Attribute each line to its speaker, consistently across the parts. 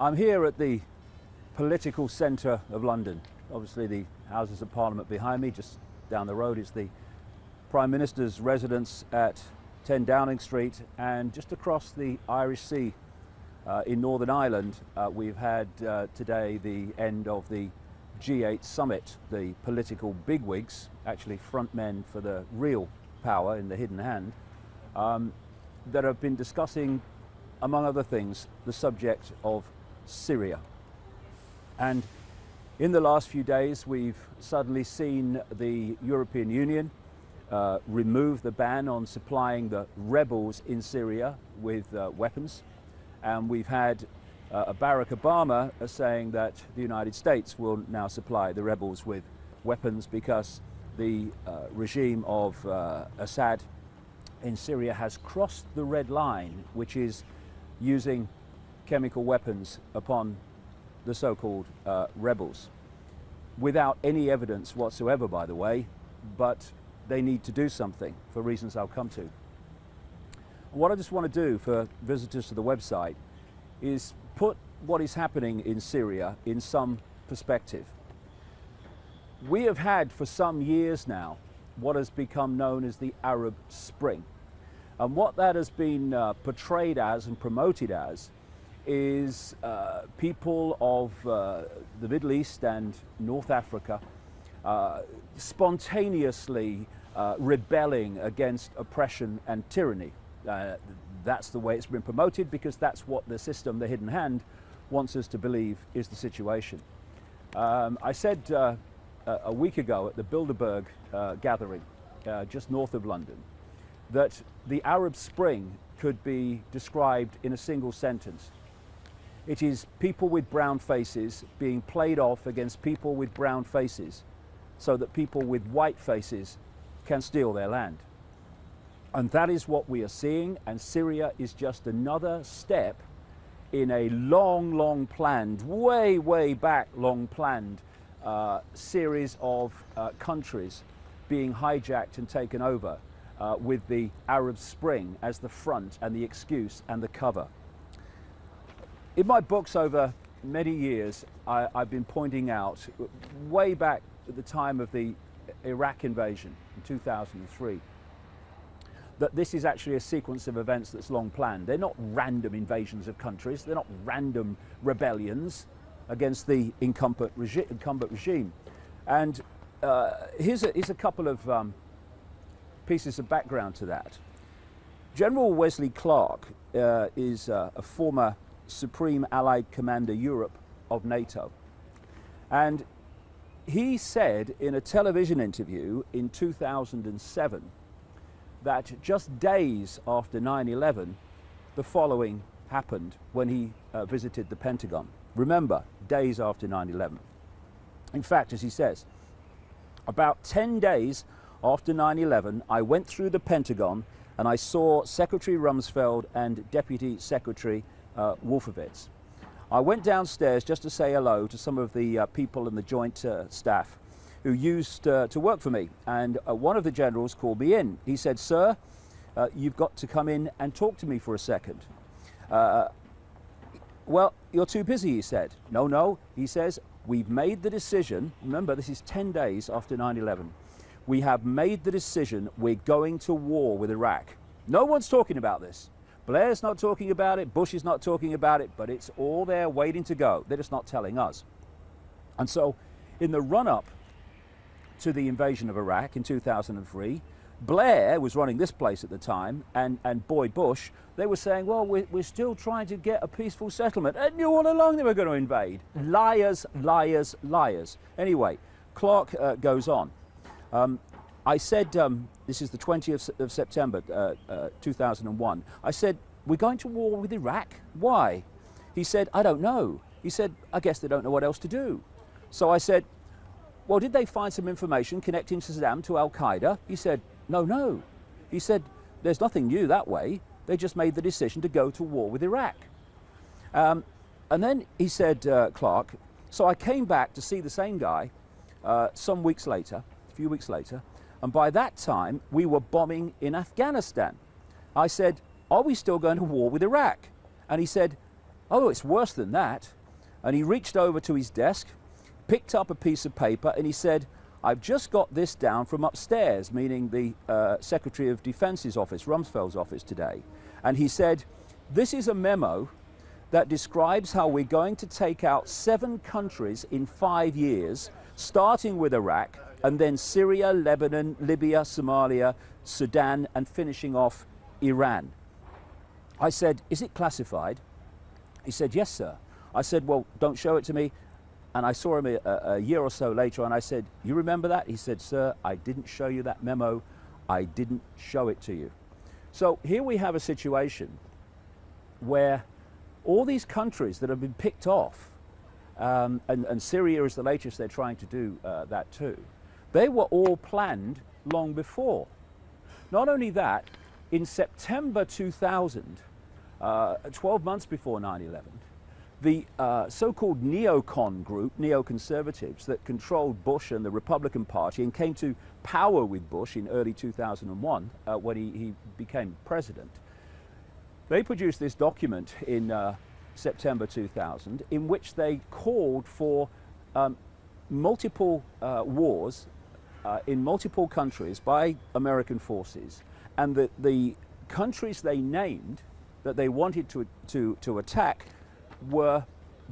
Speaker 1: I'm here at the political centre of London. Obviously the Houses of Parliament behind me, just down the road is the Prime Minister's residence at 10 Downing Street, and just across the Irish Sea in Northern Ireland we've had today the end of the G8 summit. The political bigwigs, actually front men for the real power in the hidden hand, that have been discussing, among other things, the subject of Syria. And in the last few days we've suddenly seen the European Union remove the ban on supplying the rebels in Syria with weapons, and we've had Barack Obama saying that the United States will now supply the rebels with weapons because the regime of Assad in Syria has crossed the red line, which is using chemical weapons upon the so-called rebels, without any evidence whatsoever, by the way, but they need to do something for reasons I'll come to. What I just want to do for visitors to the website is put what is happening in Syria in some perspective. We have had for some years now what has become known as the Arab Spring. And what that has been portrayed as and promoted as is people of the Middle East and North Africa spontaneously rebelling against oppression and tyranny. That's the way it's been promoted, because that's what the system, the hidden hand, wants us to believe is the situation. I said a week ago at the Bilderberg gathering just north of London that the Arab Spring could be described in a single sentence. It is people with brown faces being played off against people with brown faces so that people with white faces can steal their land. And that is what we are seeing, and Syria is just another step in a long planned, way back long planned series of countries being hijacked and taken over with the Arab Spring as the front and the excuse and the cover. In my books over many years, I've been pointing out, way back at the time of the Iraq invasion in 2003, that this is actually a sequence of events that's long planned. They're not random invasions of countries, they're not random rebellions against the incumbent regime. And here's a couple of pieces of background to that. General Wesley Clark is a former Supreme Allied Commander Europe of NATO. And he said in a television interview in 2007 that just days after 9/11, the following happened when he visited the Pentagon. Remember, days after 9/11. In fact, as he says, about 10 days after 9/11, I went through the Pentagon and I saw Secretary Rumsfeld and Deputy Secretary Wolfowitz. I went downstairs just to say hello to some of the people in the joint staff who used to work for me, and one of the generals called me in. He said, "Sir, you've got to come in and talk to me for a second." Well, you're too busy, he said. No, he says, we've made the decision. Remember, this is 10 days after 9/11. We have made the decision, we're going to war with Iraq. No one's talking about this. Blair's not talking about it, Bush is not talking about it, but it's all there waiting to go. They're just not telling us. And so in the run-up to the invasion of Iraq in 2003, Blair was running this place at the time, and boy Bush, they were saying, well, we're still trying to get a peaceful settlement. And knew all along they were going to invade. Liars, liars, liars. Anyway, Clark goes on. I said, this is the 20th of September 2001, I said, we're going to war with Iraq? Why? He said, I don't know. He said, I guess they don't know what else to do. So I said, well, did they find some information connecting Saddam to Al-Qaeda? He said, no. He said, there's nothing new that way. They just made the decision to go to war with Iraq. And then he said, Clark, so I came back to see the same guy some weeks later, a few weeks later, and by that time we were bombing in Afghanistan. I said, are we still going to war with Iraq? And he said, Oh, it's worse than that. And he reached over to his desk, picked up a piece of paper, and he said, I've just got this down from upstairs, meaning the Secretary of Defense's office, Rumsfeld's office today. And he said, this is a memo that describes how we're going to take out 7 countries in 5 years, starting with Iraq, and then Syria, Lebanon, Libya, Somalia, Sudan, and finishing off Iran. I said, is it classified? He said, yes, sir. I said, well, don't show it to me. And I saw him a year or so later, and I said, you remember that? He said, sir, I didn't show you that memo. I didn't show it to you. So here we have a situation where all these countries that have been picked off, and Syria is the latest they're trying to do that too, they were all planned long before. Not only that, in September 2000, 12 months before 9/11, the so-called neocon group, neoconservatives that controlled Bush and the Republican Party and came to power with Bush in early 2001 when he became president, they produced this document in September 2000 in which they called for multiple wars in multiple countries by American forces, and the countries they named that they wanted to attack were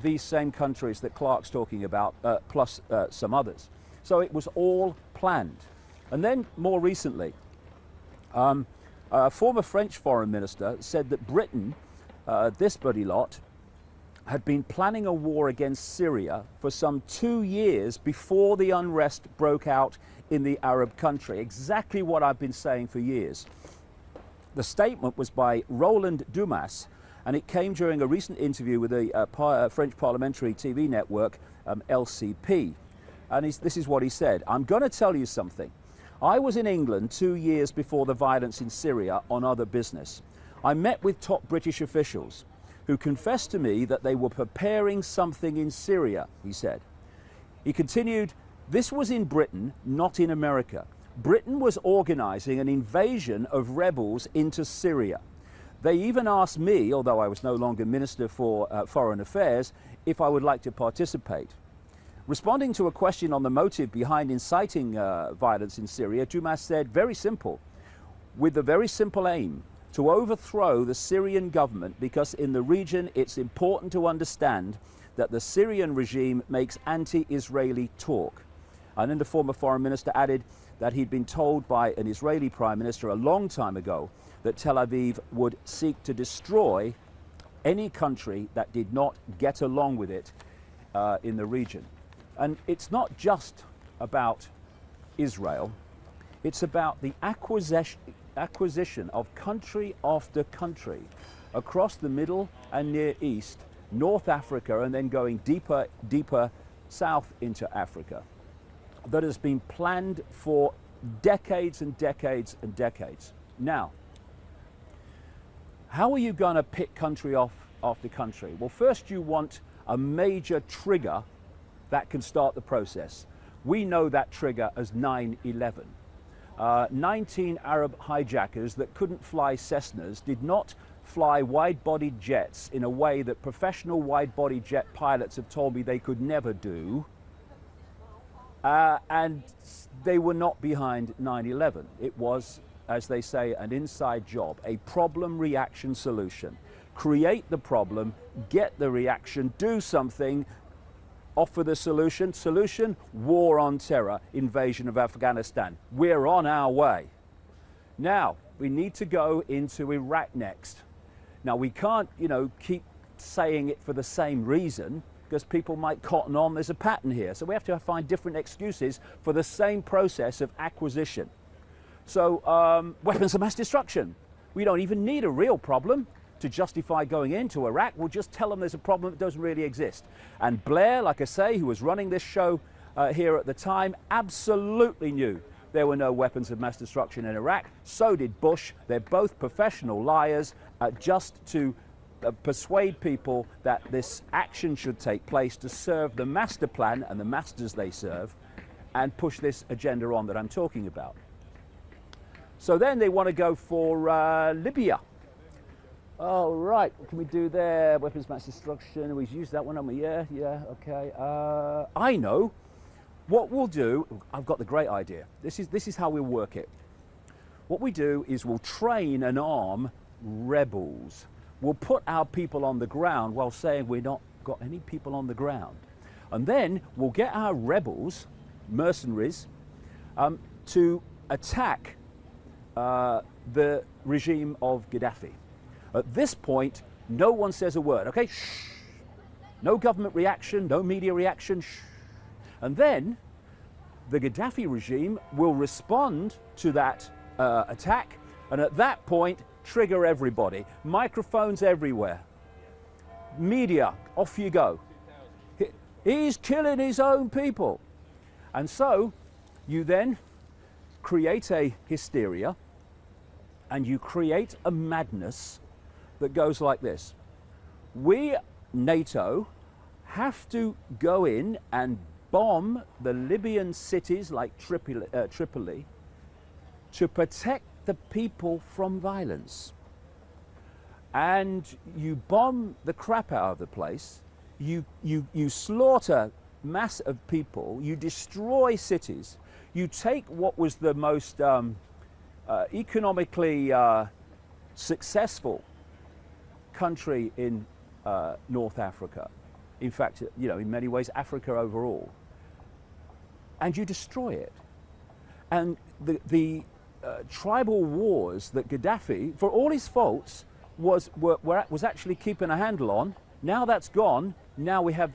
Speaker 1: these same countries that Clark's talking about, plus some others. So it was all planned. And then more recently, a former French foreign minister said that Britain, this buddy lot, had been planning a war against Syria for some 2 years before the unrest broke out in the Arab country. Exactly what I've been saying for years. The statement was by Roland Dumas, and it came during a recent interview with the French parliamentary TV network, LCP. And this is what he said. I'm going to tell you something. I was in England 2 years before the violence in Syria on other business. I met with top British officials who confessed to me that they were preparing something in Syria, he said. He continued, this was in Britain, not in America. Britain was organizing an invasion of rebels into Syria. They even asked me, although I was no longer Minister for Foreign Affairs, if I would like to participate. Responding to a question on the motive behind inciting violence in Syria, Dumas said, very simple, with the very simple aim to overthrow the Syrian government, because in the region it's important to understand that the Syrian regime makes anti-Israeli talk. And then the former foreign minister added that he'd been told by an Israeli prime minister a long time ago that Tel Aviv would seek to destroy any country that did not get along with it in the region. And it's not just about Israel, it's about the acquisition of country after country across the Middle and Near East, North Africa, and then going deeper south into Africa, that has been planned for decades and decades and decades. Now, how are you going to pick country after country? Well, first you want a major trigger that can start the process. We know that trigger as 9/11. 19 Arab hijackers that couldn't fly Cessnas did not fly wide-bodied jets in a way that professional wide-body jet pilots have told me they could never do. And they were not behind 9/11. It was, as they say, an inside job, a problem reaction solution. Create the problem, get the reaction, do something, offer the solution. Solution, war on terror, invasion of Afghanistan. We're on our way. Now, we need to go into Iraq next. Now, we can't, keep saying it for the same reason, because people might cotton on there's a pattern here. So we have to find different excuses for the same process of acquisition. So weapons of mass destruction. We don't even need a real problem to justify going into Iraq. We'll just tell them there's a problem that doesn't really exist. And Blair, like I say, who was running this show here at the time, absolutely knew there were no weapons of mass destruction in Iraq. So did Bush. They're both professional liars, just to persuade people that this action should take place to serve the master plan and the masters they serve, and push this agenda on that I'm talking about. So then they want to go for Libya. Oh, right. What can we do there? Weapons of mass destruction. We've used that one, haven't we? Yeah, yeah, okay. I know. What we'll do, I've got the great idea. This is how we'll work it. What we do is we'll train and arm rebels. We'll put our people on the ground while saying we're not got any people on the ground. And then we'll get our rebels, mercenaries, to attack the regime of Gaddafi. At this point, no one says a word, okay? Shh. No government reaction, no media reaction, shh. And then the Gaddafi regime will respond to that attack, and at that point, trigger everybody. Microphones everywhere. Media, off you go. He's killing his own people. And so you then create a hysteria and you create a madness that goes like this. We, NATO, have to go in and bomb the Libyan cities like Tripoli to protect the people from violence. And you bomb the crap out of the place, you slaughter mass of people, you destroy cities, you take what was the most economically successful country in North Africa, in fact, you know, in many ways Africa overall, and you destroy it. And the tribal wars that Gaddafi, for all his faults, was actually keeping a handle on, now that's gone. Now we have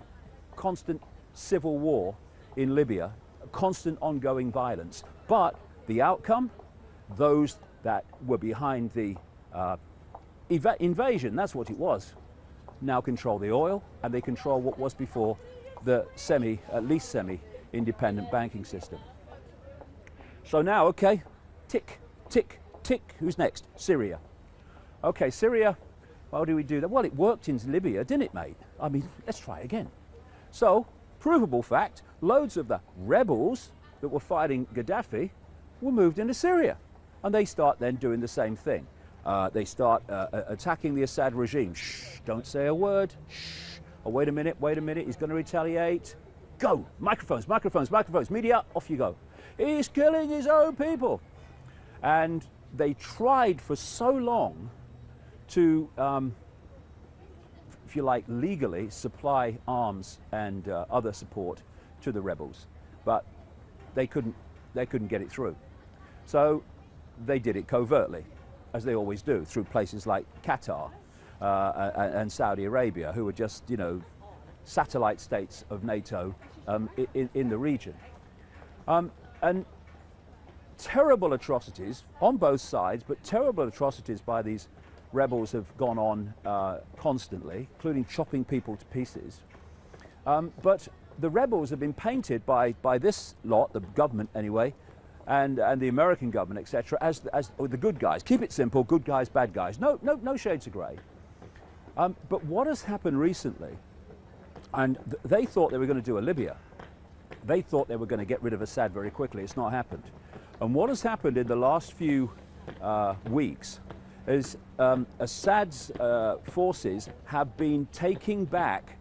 Speaker 1: constant civil war in Libya, constant ongoing violence. But the outcome, those that were behind the invasion, that's what it was, now control the oil, and they control what was before the at least semi-independent banking system. So now, okay, tick, tick, tick, who's next? Syria. Okay, Syria, how do we do that? Well, it worked in Libya, didn't it, mate? I mean, let's try again. So, provable fact, loads of the rebels that were fighting Gaddafi were moved into Syria. And they start then doing the same thing. They start attacking the Assad regime. Shh, don't say a word. Shh. Oh, wait a minute, he's going to retaliate. Go, microphones, microphones, microphones, media, off you go. He's killing his own people. And they tried for so long to, if you like, legally supply arms and other support to the rebels, but they couldn't get it through. So they did it covertly, as they always do, through places like Qatar and Saudi Arabia, who were just, you know, satellite states of NATO in the region. And terrible atrocities on both sides, but terrible atrocities by these rebels have gone on constantly, including chopping people to pieces. But the rebels have been painted by this lot, the government anyway, and the American government, etc., as the good guys. Keep it simple: good guys, bad guys. No shades of grey. But what has happened recently? And they thought they were going to do a Libya. They thought they were going to get rid of Assad very quickly. It's not happened. And what has happened in the last few weeks is Assad's forces have been taking back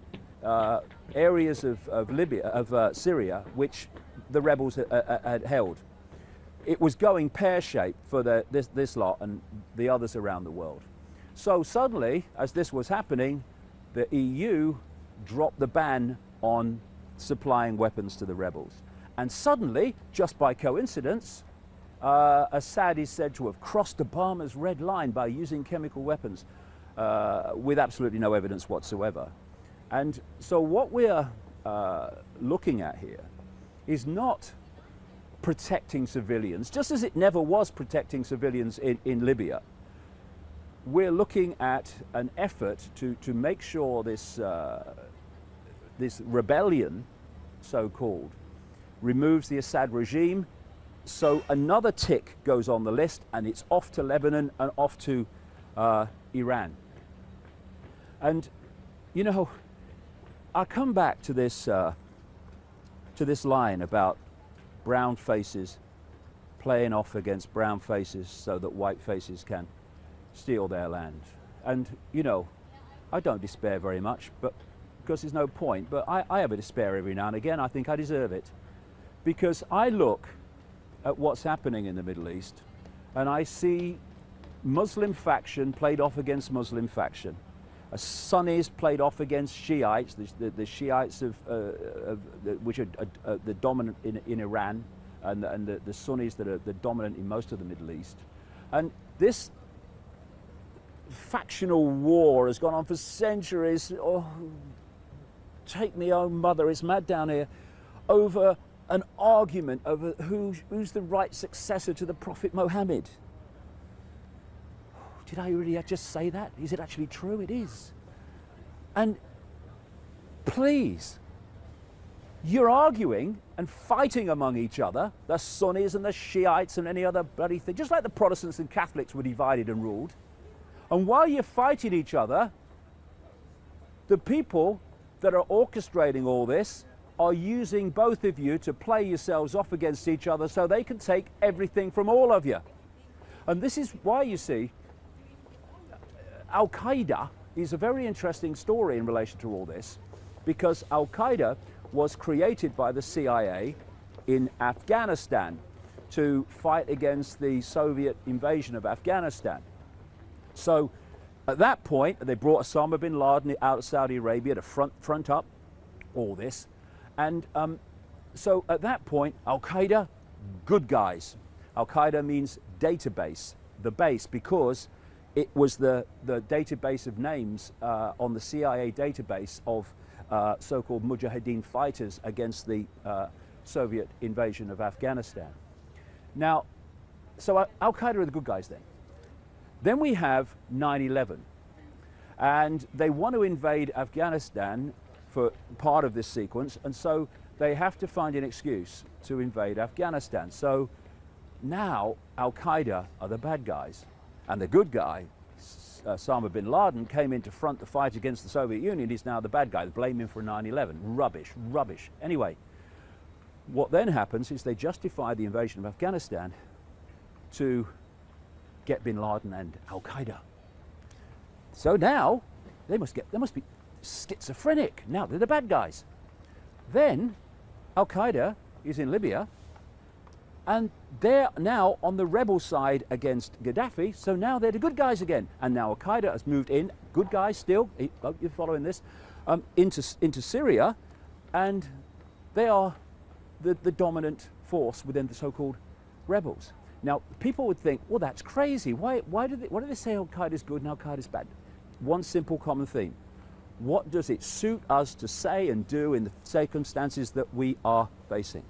Speaker 1: areas of Syria which the rebels had held. It was going pear-shaped for this lot and the others around the world. So suddenly, as this was happening, the EU dropped the ban on supplying weapons to the rebels. And suddenly, just by coincidence, Assad is said to have crossed Obama's red line by using chemical weapons with absolutely no evidence whatsoever. And so what we're looking at here is not protecting civilians, just as it never was protecting civilians in Libya. We're looking at an effort to make sure this rebellion, so-called, removes the Assad regime. So another tick goes on the list, and it's off to Lebanon and off to Iran. And you know, I'll come back to this line about brown faces playing off against brown faces so that white faces can steal their land. And, you know, I don't despair very much, but because there's no point, but I have a despair every now and again. I think I deserve it. Because I look at what's happening in the Middle East and I see Muslim faction played off against Muslim faction. Sunnis played off against Shiites, the Shiites which are the dominant in Iran, and the Sunnis that are the dominant in most of the Middle East. And this factional war has gone on for centuries. Oh, take me, oh mother, it's mad down here, over an argument over who's the right successor to the Prophet Muhammad. Did I really just say that? Is it actually true? It is. And please, you're arguing and fighting among each other, the Sunnis and the Shiites and any other bloody thing, just like the Protestants and Catholics were divided and ruled. And while you're fighting each other, the people that are orchestrating all this are using both of you to play yourselves off against each other so they can take everything from all of you. And this is why, you see, Al-Qaeda is a very interesting story in relation to all this, because Al-Qaeda was created by the CIA in Afghanistan to fight against the Soviet invasion of Afghanistan. So at that point, they brought Osama bin Laden out of Saudi Arabia to front up all this. And so at that point, Al-Qaeda, good guys. Al-Qaeda means database, the base, because it was the database of names on the CIA database of so-called Mujahideen fighters against the Soviet invasion of Afghanistan. Now, so Al-Qaeda are the good guys then. Then we have 9/11, and they want to invade Afghanistan for part of this sequence, and so they have to find an excuse to invade Afghanistan. So now Al-Qaeda are the bad guys, and the good guy, Osama bin Laden, came in to front the fight against the Soviet Union. He's now the bad guy. They blame him for 9/11. Rubbish, rubbish. Anyway, what then happens is they justify the invasion of Afghanistan to get bin Laden and Al-Qaeda. So now they must be schizophrenic. Now they're the bad guys. Then Al-Qaeda is in Libya, and they're now on the rebel side against Gaddafi, so now they're the good guys again. And now Al-Qaeda has moved in, good guys still, hope you're following this, into Syria, and they are the dominant force within the so-called rebels. Now, people would think, well, that's crazy. Why do they say Al-Qaeda is good and Al-Qaeda is bad? One simple common theme. What does it suit us to say and do in the circumstances that we are facing?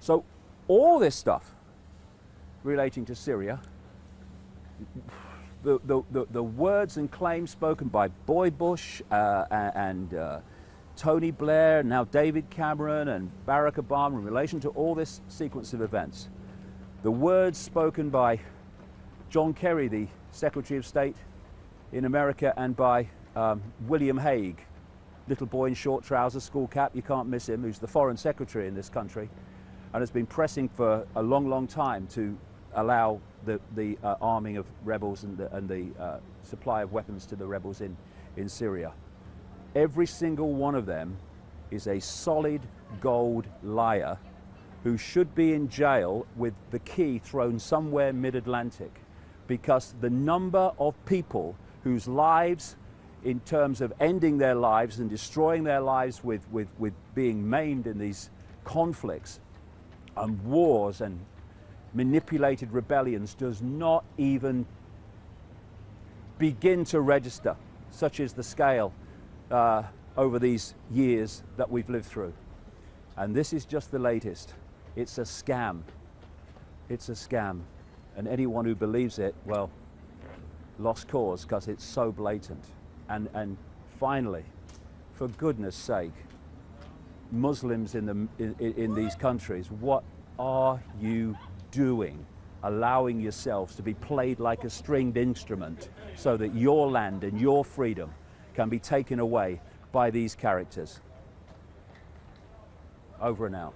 Speaker 1: So all this stuff relating to Syria, the words and claims spoken by Boy Bush and Tony Blair, now David Cameron and Barack Obama in relation to all this sequence of events, the words spoken by John Kerry, the Secretary of State in America, and by William Hague, little boy in short trousers, school cap, you can't miss him, who's the Foreign Secretary in this country, and has been pressing for a long, long time to allow the arming of rebels and the supply of weapons to the rebels in Syria. Every single one of them is a solid gold liar who should be in jail with the key thrown somewhere mid-Atlantic, because the number of people whose lives, in terms of ending their lives and destroying their lives with being maimed in these conflicts and wars and manipulated rebellions, does not even begin to register, such is the scale over these years that we've lived through. And this is just the latest. It's a scam. It's a scam. And anyone who believes it, well, lost cause, because it's so blatant. And finally, for goodness sake, Muslims in these countries, what are you doing, allowing yourselves to be played like a stringed instrument so that your land and your freedom can be taken away by these characters? Over and out.